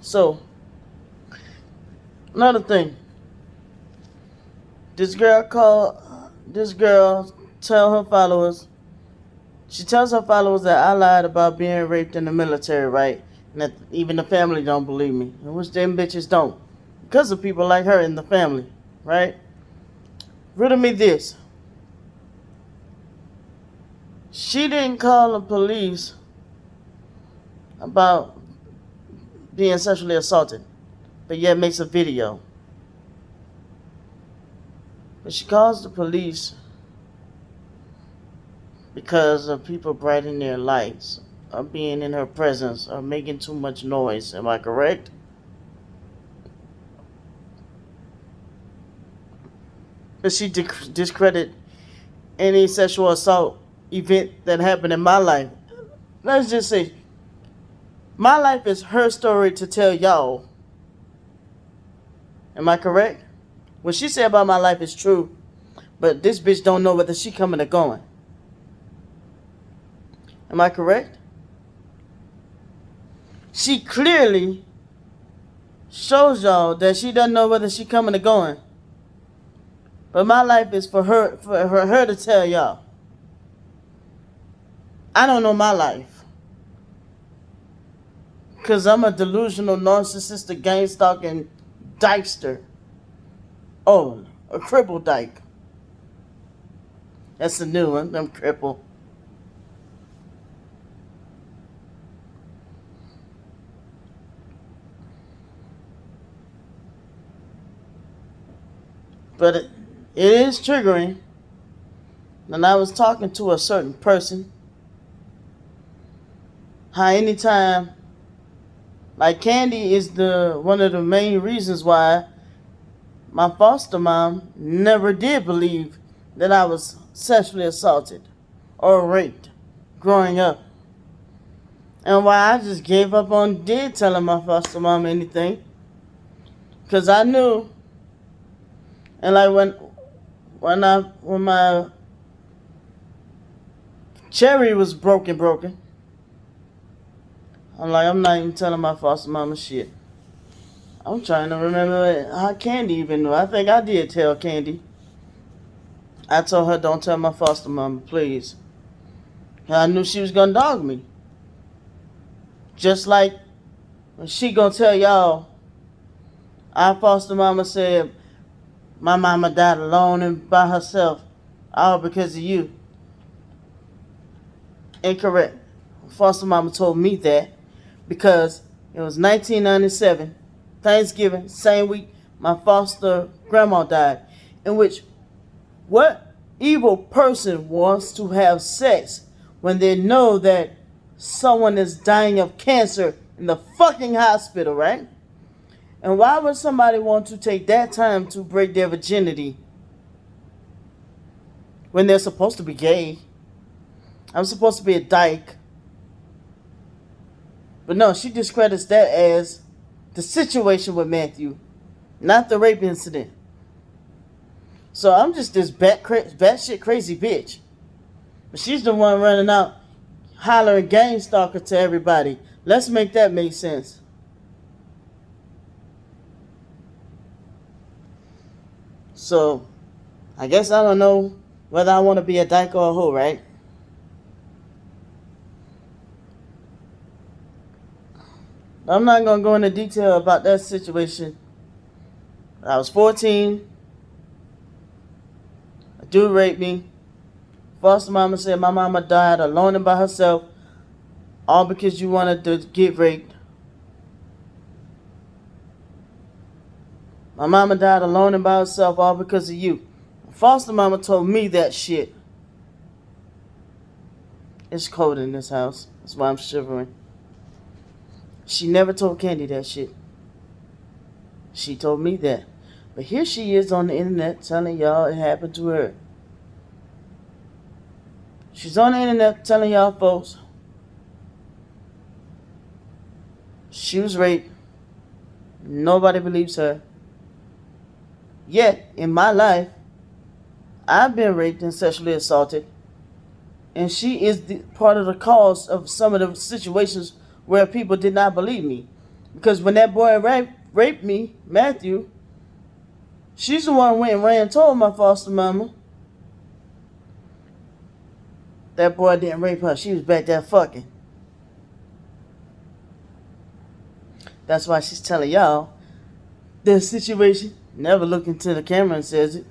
So, another thing. This girl tell her followers, she tells her followers that I lied about being raped in the military, right? And that even the family don't believe me. And which them bitches don't. Because of people like her in the family, right? Riddle me this. She didn't call the police about being sexually assaulted, but yet makes a video. But she calls the police because of people brightening their lights, or being in her presence, or making too much noise. Am I correct? But she discredit any sexual assault event that happened in my life. Let's just say, my life is her story to tell y'all. Am I correct? What she said about my life is true, but this bitch don't know whether she coming or going. Am I correct? She clearly shows y'all that she doesn't know whether she coming or going. But my life is for her to tell y'all. I don't know my life. Because I'm a delusional, narcissistic, gang stalking dykester. Oh, a cripple dyke. That's the new one, them cripple. But it is triggering. And I was talking to a certain person. How anytime, like Candy is one of the main reasons why my foster mom never did believe that I was sexually assaulted or raped growing up. And why I just gave up on did telling my foster mom anything. Because I knew. And like when my cherry was broken, I'm like, I'm not even telling my foster mama shit. I'm trying to remember how Candy even knew. I think I did tell Candy. I told her, don't tell my foster mama, please. And I knew she was gonna dog me. Just like when she gonna tell y'all, our foster mama said, my mama died alone and by herself, all because of you. Incorrect. Foster mama told me that because it was 1997, Thanksgiving, same week my foster grandma died, in which what evil person wants to have sex when they know that someone is dying of cancer in the fucking hospital, right? And why would somebody want to take that time to break their virginity when they're supposed to be gay? I'm supposed to be a dyke. But no, she discredits that as the situation with Matthew, not the rape incident. So I'm just this batshit crazy bitch. But she's the one running out hollering gang stalker to everybody. Let's make that make sense. So I guess I don't know whether I want to be a dyke or a hoe, right? I'm not going to go into detail about that situation. I was 14. A dude raped me. Foster mama said my mama died alone and by herself, all because you wanted to get raped. My mama died alone and by herself, all because of you. Foster mama told me that shit. It's cold in this house. That's why I'm shivering. She never told Candy that shit. She told me that. But here she is on the internet telling y'all it happened to her. She's on the internet telling y'all folks she was raped. Nobody believes her. Yet, in my life, I've been raped and sexually assaulted. And she is part of the cause of some of the situations where people did not believe me. Because when that boy raped me, Matthew, she's the one who went and ran and told my foster mama. That boy didn't rape her. She was back there fucking. That's why she's telling y'all this situation. Never look into the camera and says it.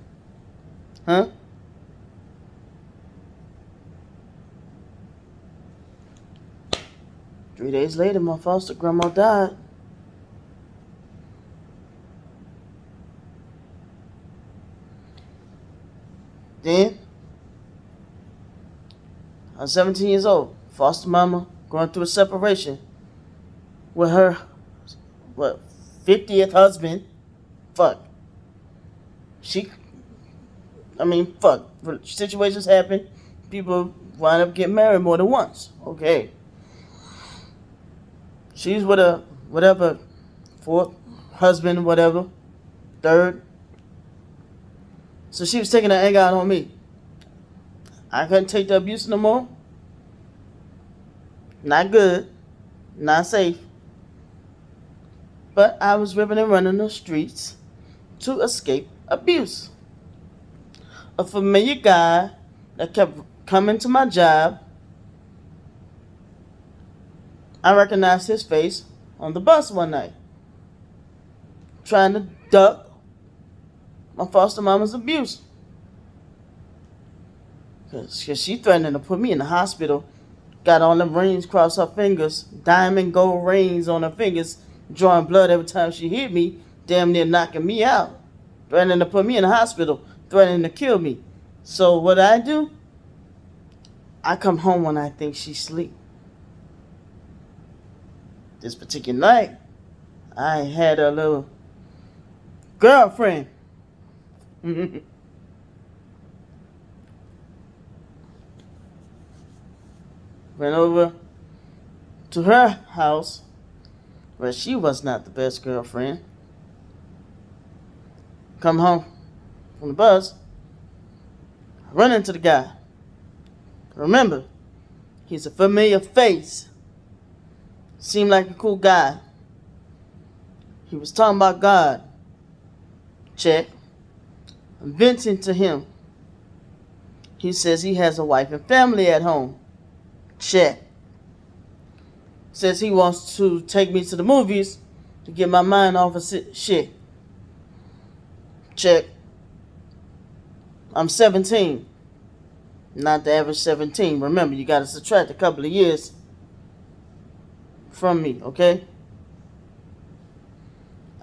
Huh? Three days later, my foster grandma died. Then, I was 17 years old. Foster mama going through a separation with her, 50th husband. Fuck. Fuck. Situations happen. People wind up getting married more than once. Okay. She's with a, whatever, fourth husband, whatever, third. So she was taking her anger out on me. I couldn't take the abuse no more. Not good. Not safe. But I was ripping and running the streets to escape abuse. A familiar guy that kept coming to my job, I recognized his face on the bus one night, trying to duck my foster mama's abuse. Because she threatened to put me in the hospital. Got all them rings across her fingers, diamond gold rings on her fingers, drawing blood every time she hit me, damn near knocking me out. Threatening to put me in the hospital, threatening to kill me. So what I do? I come home when I think she's asleep. This particular night, I had a little girlfriend. Went over to her house, where she was not the best girlfriend. Come home from the bus, I run into the guy. Remember, he's a familiar face. Seemed like a cool guy. He was talking about God. Check. I'm venting to him. He says he has a wife and family at home. Check. Says he wants to take me to the movies to get my mind off of shit. Check. I'm 17. Not the average 17. Remember, you got to subtract a couple of years from me, okay?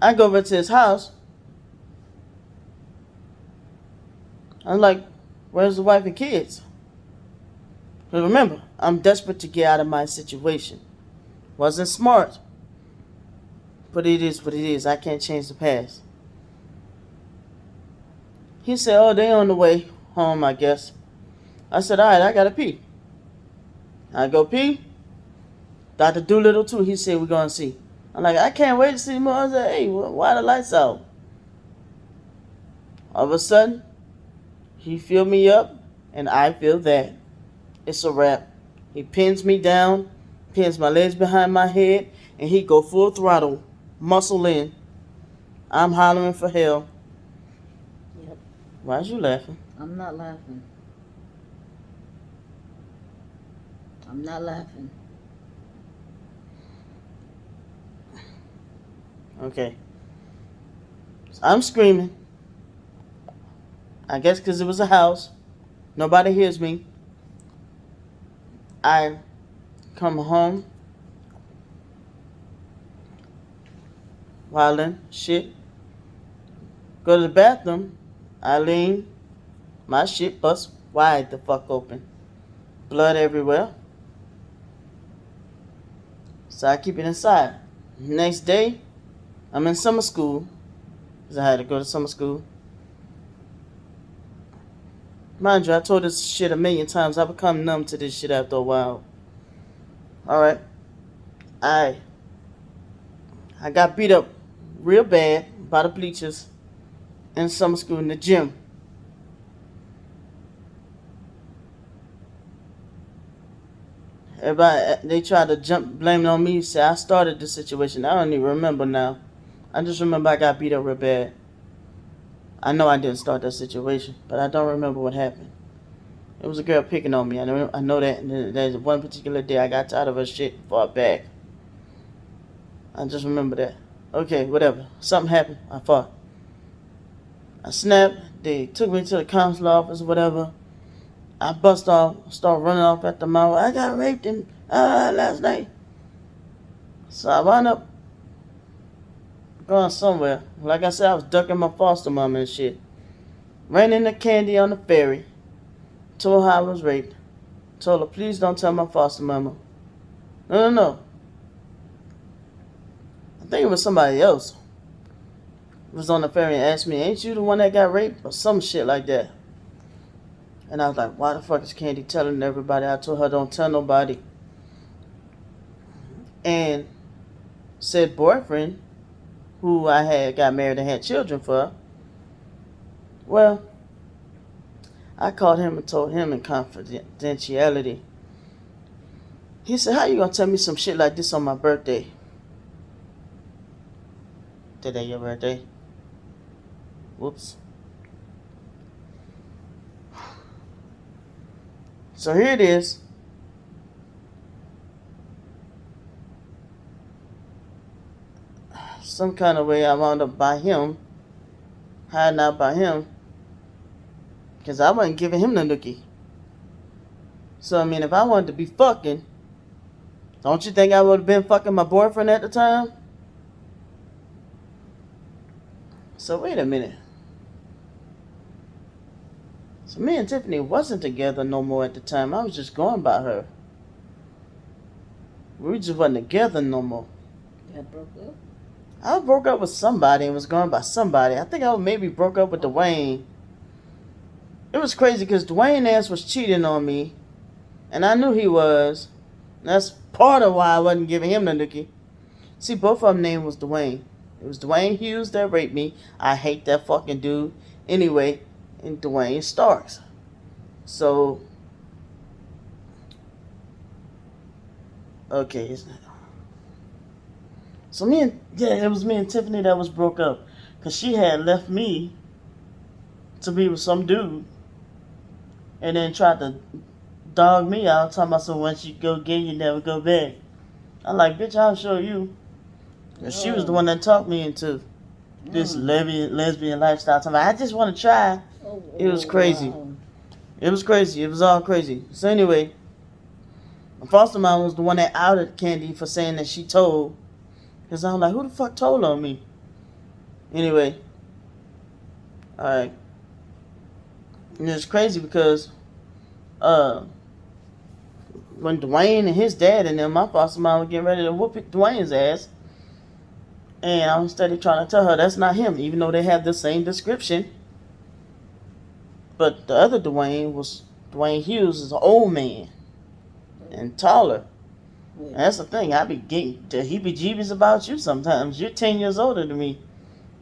I go over to his house. I'm like, where's the wife and kids? But remember, I'm desperate to get out of my situation. Wasn't smart. But it is what it is. I can't change the past. He said, oh, they on the way home, I guess. I said, all right, I gotta pee. I go pee. Dr. Doolittle, too, he said, we're going to see. I'm like, I can't wait to see more. I said, hey, why the lights out? All of a sudden, he filled me up, and I feel that. It's a wrap. He pins me down, pins my legs behind my head, and he go full throttle, muscle in. I'm hollering for help. Yep. Why is you laughing? I'm not laughing. I'm not laughing. Okay. So I'm screaming. I guess because it was a house. Nobody hears me. I come home. Wildin', shit. Go to the bathroom. I lean. My shit bust wide the fuck open. Blood everywhere. So I keep it inside. Next day, I'm in summer school. Because I had to go to summer school. Mind you, I told this shit a million times. I become numb to this shit after a while. Alright. I got beat up real bad by the bleachers in summer school in the gym. everybody, they tried to blame it on me, say I started the situation. I don't even remember now. I just remember I got beat up real bad. I know I didn't start that situation, but I don't remember what happened. It was a girl picking on me. I know that. And there's one particular day I got tired of her shit, fought back. I just remember that. Okay, whatever. Something happened. I fought. I snapped. They took me to the consular office, whatever. I bust off, start running off at the mouth. I got raped last night. So I wound up going somewhere. Like I said, I was ducking my foster mama and shit. Ran into Candy on the ferry. Told her I was raped. Told her, please don't tell my foster mama. No. I think it was somebody else. Was on the ferry and asked me, ain't you the one that got raped? Or some shit like that. And I was like, why the fuck is Candy telling everybody? I told her, don't tell nobody. And said boyfriend, who I had got married and had children for, well, I called him and told him in confidentiality. He said, how you gonna tell me some shit like this on my birthday? Today your birthday? Whoops. So here it is. Some kind of way I wound up by him, hiding out by him, because I wasn't giving him the nookie. So, I mean, if I wanted to be fucking, don't you think I would have been fucking my boyfriend at the time? So, wait a minute. So, me and Tiffany wasn't together no more at the time. I was just going by her. We just wasn't together no more. Y'all broke up? I broke up with somebody and was going by somebody. I think I maybe broke up with Dwayne. It was crazy because Dwayne ass was cheating on me. And I knew he was. That's part of why I wasn't giving him the nookie. See, both of them name was Dwayne. It was Dwayne Hughes that raped me. I hate that fucking dude. Anyway, and Dwayne Starks. So, okay, isn't it? So it was me and Tiffany that was broke up. Because she had left me to be with some dude. And then tried to dog me out. Talking about, so once you go gay, you never go back. I'm like, bitch, I'll show you. And she was the one that talked me into this lesbian lifestyle. Talking about, I just want to try. It was crazy. Wow. It was crazy. It was all crazy. So anyway, my foster mom was the one that outed Candy for saying that she told. Because I'm like, who the fuck told on me? Anyway. Alright. And it's crazy because when Dwayne and his dad and them, my foster mom was getting ready to whoop Dwayne's ass. And I was steady trying to tell her that's not him, even though they have the same description. But the other Dwayne Hughes is an old man and taller. Yeah. And that's the thing. I be getting the heebie-jeebies about you sometimes. You're 10 years older than me.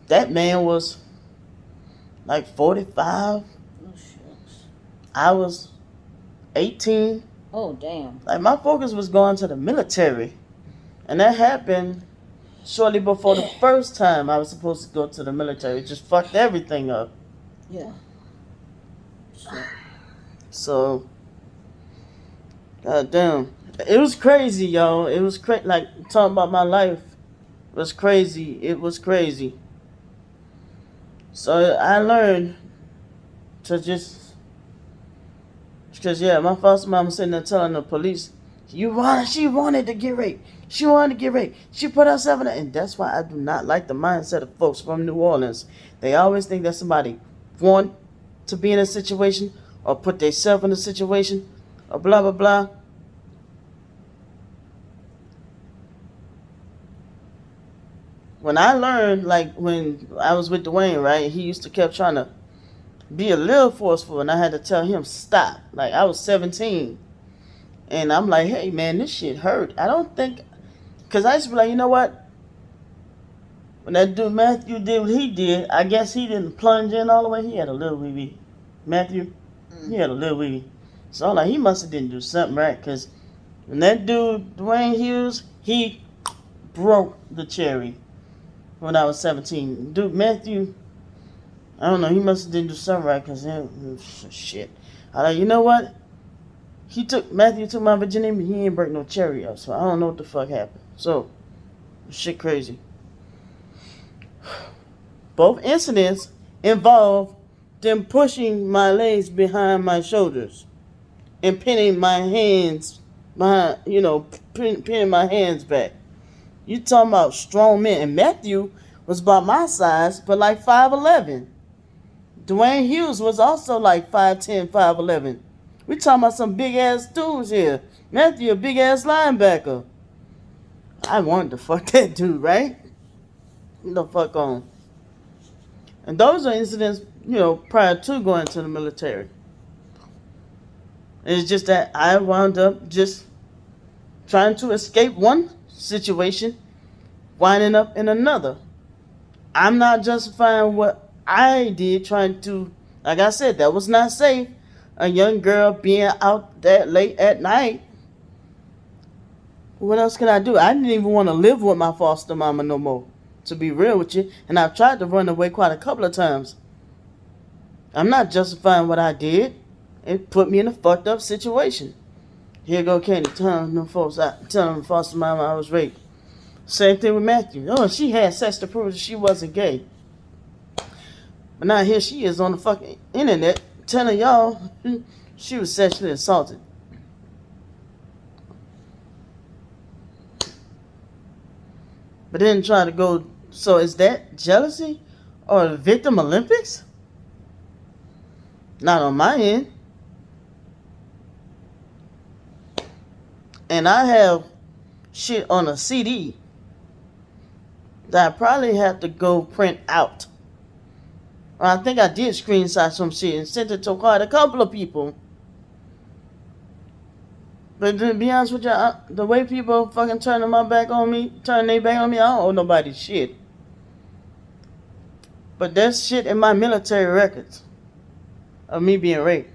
That man was like 45. Oh, shucks. I was 18. Oh, damn. Like, my focus was going to the military. And that happened shortly before the first time I was supposed to go to the military. It just fucked everything up. Yeah. So, goddamn. It was crazy, y'all. It was like, talking about my life. It was crazy. It was crazy. So, I learned to just, because, yeah, my foster mom was sitting there telling the police, she wanted to get raped. She wanted to get raped. She put herself in it. And that's why I do not like the mindset of folks from New Orleans. They always think that somebody want to be in a situation or put themselves in a situation or blah, blah, blah. When I learned, like, when I was with Dwayne, right, he used to kept trying to be a little forceful, and I had to tell him, stop. Like, I was 17. And I'm like, hey, man, this shit hurt. I don't think, because I used to be like, you know what? When that dude Matthew did what he did, I guess he didn't plunge in all the way. He had a little wee-wee. Matthew, he had a little wee-wee. So I'm like, he must have didn't do something right, because And that dude, Dwayne Hughes, he broke the cherry when I was 17. Dude, Matthew, I don't know, he must have didn't do something right, because shit. You know what? Matthew took my virginity, but he ain't break no cherry up, so I don't know what the fuck happened. So, shit crazy. Both incidents involve them pushing my legs behind my shoulders and pinning my hands behind, pinning my hands back. You talking about strong men. And Matthew was about my size, but like 5'11". Dwayne Hughes was also like 5'10", 5'11". We talking about some big ass dudes here. Matthew, a big ass linebacker. I wanted to fuck that dude, right? Get the fuck on. And those are incidents, prior to going to the military. It's just that I wound up just trying to escape one situation, winding up in another. I'm not justifying what I did, trying to, like I said, that was not safe. A young girl being out that late at night. What else can I do? I didn't even want to live with my foster mama no more, to be real with you. And I've tried to run away quite a couple of times. I'm not justifying what I did. It put me in a fucked up situation. Here go Candy telling them foster mama I was raped. Same thing with Matthew. Oh, she had sex to prove that she wasn't gay. But now here she is on the fucking internet telling y'all she was sexually assaulted. But then try to go, so is that jealousy or the victim Olympics? Not on my end. And I have shit on a CD that I probably have to go print out. Or I think I did screenshot some shit and sent it to quite a couple of people. But to be honest with you, the way people fucking turning their back on me, I don't owe nobody shit. But there's shit in my military records of me being raped.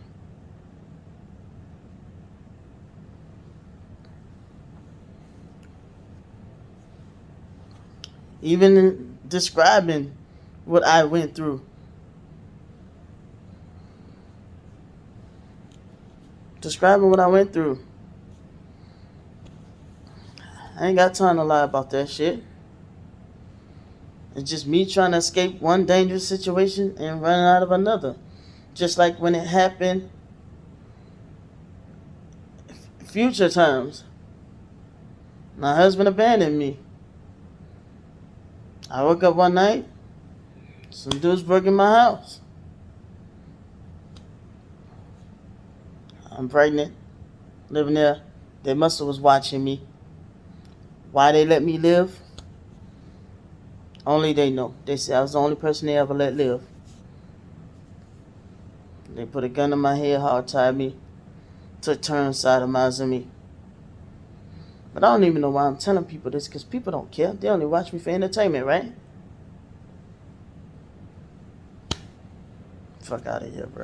Even describing what I went through. Describing what I went through. I ain't got time to lie about that shit. It's just me trying to escape one dangerous situation and running out of another. Just like when it happened future times. My husband abandoned me. I woke up one night, some dudes broke in my house. I'm pregnant, living there. They must have was watching me. Why they let me live? Only they know. They said I was the only person they ever let live. They put a gun in my head, hard tied me, took turns sodomizing me. But I don't even know why I'm telling people this, because people don't care. They only watch me for entertainment, right? Fuck out of here, bro.